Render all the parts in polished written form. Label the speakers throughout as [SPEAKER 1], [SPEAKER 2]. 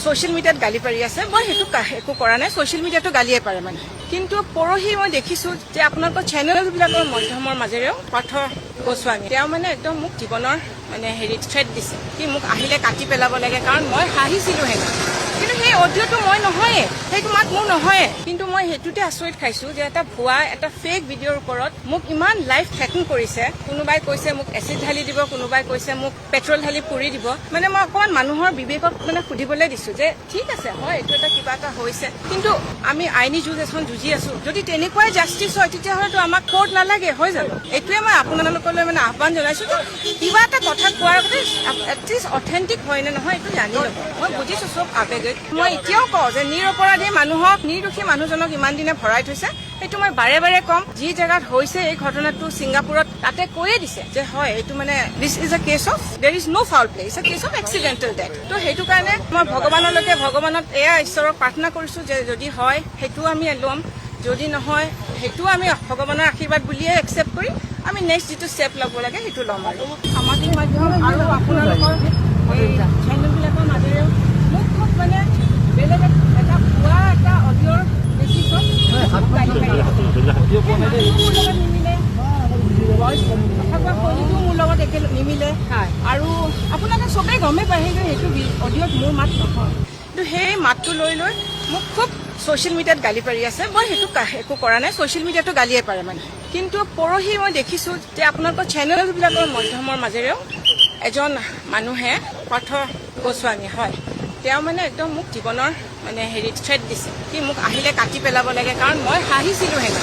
[SPEAKER 1] social মিডিয়াত গালি পাৰি আছে মই হেতু একো কৰা নাই সোশ্যাল মিডিয়াটো গালিয়ে পাৰে মানে কিন্তু পৰহি মই দেখিছো যে আপোনালোকৰ চেনেলবিলাকৰ মাধ্যমৰ মাজেৰেও পাৰ্থ গোস্বামী তেওঁ মানে একদম মোক জীৱনৰ মানে থ্ৰেট দিছে কি মোক আহিলে কাটি পেলাব লাগে কাৰণ মই হাঁহিছিলো হেনে কিন্তু সেই অডিঅ'টো মই নহয়ে সেইটো মাত মোৰ নহয়ে কিন্তু মই হেতুতে আচৰিত খাইছো যে এটা ভুৱা এটা ফেক ভিডিঅ'ৰ ওপৰত মোক ইমান লাইভ থ্ৰেটেন কৰিছে কোনোবাই কৈছে মোক এচিড ঢালি দিব কোনোবাই কৈছে মোক পেট্ৰল ঢালি পুৰি দিব মানে মই অকমান মানুহৰ বিবেকক মানে সুধিবলৈ দিছো যে ঠিক আছে হয় এইটো এটা কিবা এটা হৈছে কিন্তু আমি আইনী যুঁজ এখন যুঁজি আছো যদি তেনেকুৱাই জাষ্টিস হয় তেতিয়াহ'লেতো আমাক কোৰ্ট নালাগে হৈ যাব এইটোৱে মই আপোনালোকলৈ মানে আহ্বান জনাইছো কিবা এটা কথা কোৱাৰ আগতে এটলিষ্ট অথেণ্টিক হয় নে নহয় এইটো জানি ল'ব মই বুজিছো চব আবেগ মই এতিয়াও কওঁ যে নিৰপৰাধী মানুহক নিৰ্দোষী মানুহজনক ইমান দিনে ভৰাই থৈছে এইটো মই বাৰে বাৰে কম যি জেগাত হৈছে এই ঘটনাটো ছিংগাপুৰত তাতে কৈয়ে দিছে যে হয় এইটো মানে this is a case of there is no foul play it's a case of accidental death তো সেইটো কাৰণে মই ভগৱানত এয়া ঈশ্বৰক প্ৰাৰ্থনা কৰিছো যে যদি হয় সেইটো আমি ল'ম যদি নহয় সেইটো আমি ভগৱানৰ আশীৰ্বাদ বুলিয়ে একচেপ্ট কৰি আমি নেক্সট যিটো ষ্টেপ ল'ব লাগে সেইটো ল'ম আৰু সামাজিক মাধ্যম আৰু আপোনালোকৰ চেনেলবিলাকৰ মাজেৰেও মোক খুব মানে বেলেগ এটা ভুৱা এটা অডিঅ'ৰ বেছিছত নিমিলে মোৰ লগত একে নিমিলে আৰু আপোনালোকে চবেই গমেই পায় সেইটো অডিঅ'ত মোৰ মাত নহয় কিন্তু সেই মাতটো লৈ মোক খুব সোশ্যাল মিডিয়াত গালি পাৰি আছে মই হেতু একো কৰা নাই সোশ্যাল মিডিয়াটো গালিয়ে পাৰে মানে কিন্তু পৰহি মই দেখিছো যে আপোনালোকৰ চেনেলবিলাকৰ মাধ্যমৰ মাজেৰেও এজন মানুহে পাৰ্থ গোস্বামী হয় তেওঁ মানে একদম মোক জীৱনৰ মানে থ্ৰেট দিছে কি মোক আহিলে কাটি পেলাব লাগে কাৰণ মই হাঁহিছিলো হেনে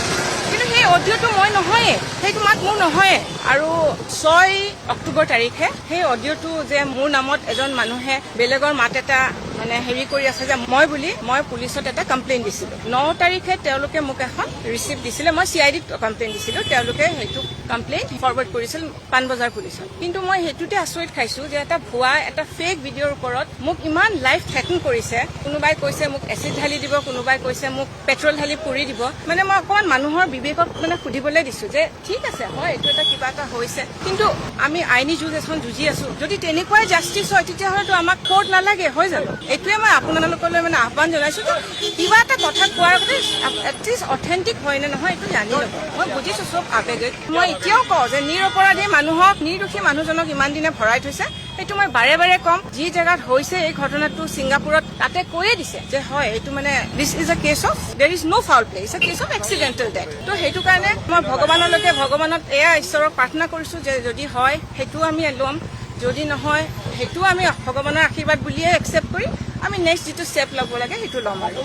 [SPEAKER 1] কিন্তু সেই অডিঅ'টো মই নহয়ে সেইটো মাত মোৰ নহয়ে আৰু 6 অক্টোবৰ তাৰিখে সেই অডিঅ'টো যে মোৰ নামত এজন মানুহে বেলেগৰ মাত এটা মানে কৰি আছে যে মই পুলিচত এটা কমপ্লেইন দিছিলো 9 তাৰিখে তেওঁলোকে মোক এখন ৰিচিপ্ট দিছিলে মই CIDত কমপ্লেইন দিছিলো তেওঁলোকে সেইটো কমপ্লেইন ফৰৱাৰ্ড কৰিছিল পানবজাৰ পুলিচত কিন্তু মই হেতুতে আচৰিত খাইছো যে এটা ভুৱা এটা ফেক ভিডিঅ'ৰ ওপৰত মোক ইমান লাইভ থ্ৰেটেন কৰিছে কোনোবাই কৈছে মোক এচিড ঢালি দিব কোনোবাই কৈছে মোক পেট্ৰল ঢালি পুৰি দিব মানে মই অকমান মানুহৰ বিবেকক মানে সুধিবলৈ দিছো যে ঠিক আছে হয় এইটো এটা কিবা এটা হৈছে কিন্তু আমি আইনী যুঁজ এখন যুঁজি আছো যদি তেনেকুৱাই জাষ্টিস হয় তেতিয়াহ'লেতো আমাক কোৰ্ট নালাগে হৈ যাব এইটোৱে মই আপোনালোকলৈ মানে আহ্বান জনাইছো কিবা এটা কথা কোৱাৰ আগতে এটলিষ্ট অথেণ্টিক হয় নে নহয় এইটো জানি ল'ব মই বুজিছো চব আবেগ মই এতিয়াও কওঁ যে নিৰপৰাধী মানুহক নিৰ্দোষী মানুহজনক ইমান দিনে ভৰাই থৈছে এইটো মই বাৰে বাৰে কম যি জেগাত হৈছে এই ঘটনাটো ছিংগাপুৰত তাতে কৈয়ে দিছে যে হয় এইটো মানে this is a case of there is no foul play it's a case of accidental death তো সেইটো কাৰণে মই ভগৱানত এয়া ঈশ্বৰক প্ৰাৰ্থনা কৰিছো যে যদি হয় সেইটো আমি ল'ম যদি নহয় সেইটো আমি ভগৱানৰ আশীৰ্বাদ বুলিয়ে একচেপ্ট কৰি আমি নেক্সট যিটো ষ্টেপ ল'ব লাগে সেইটো ল'ম আৰু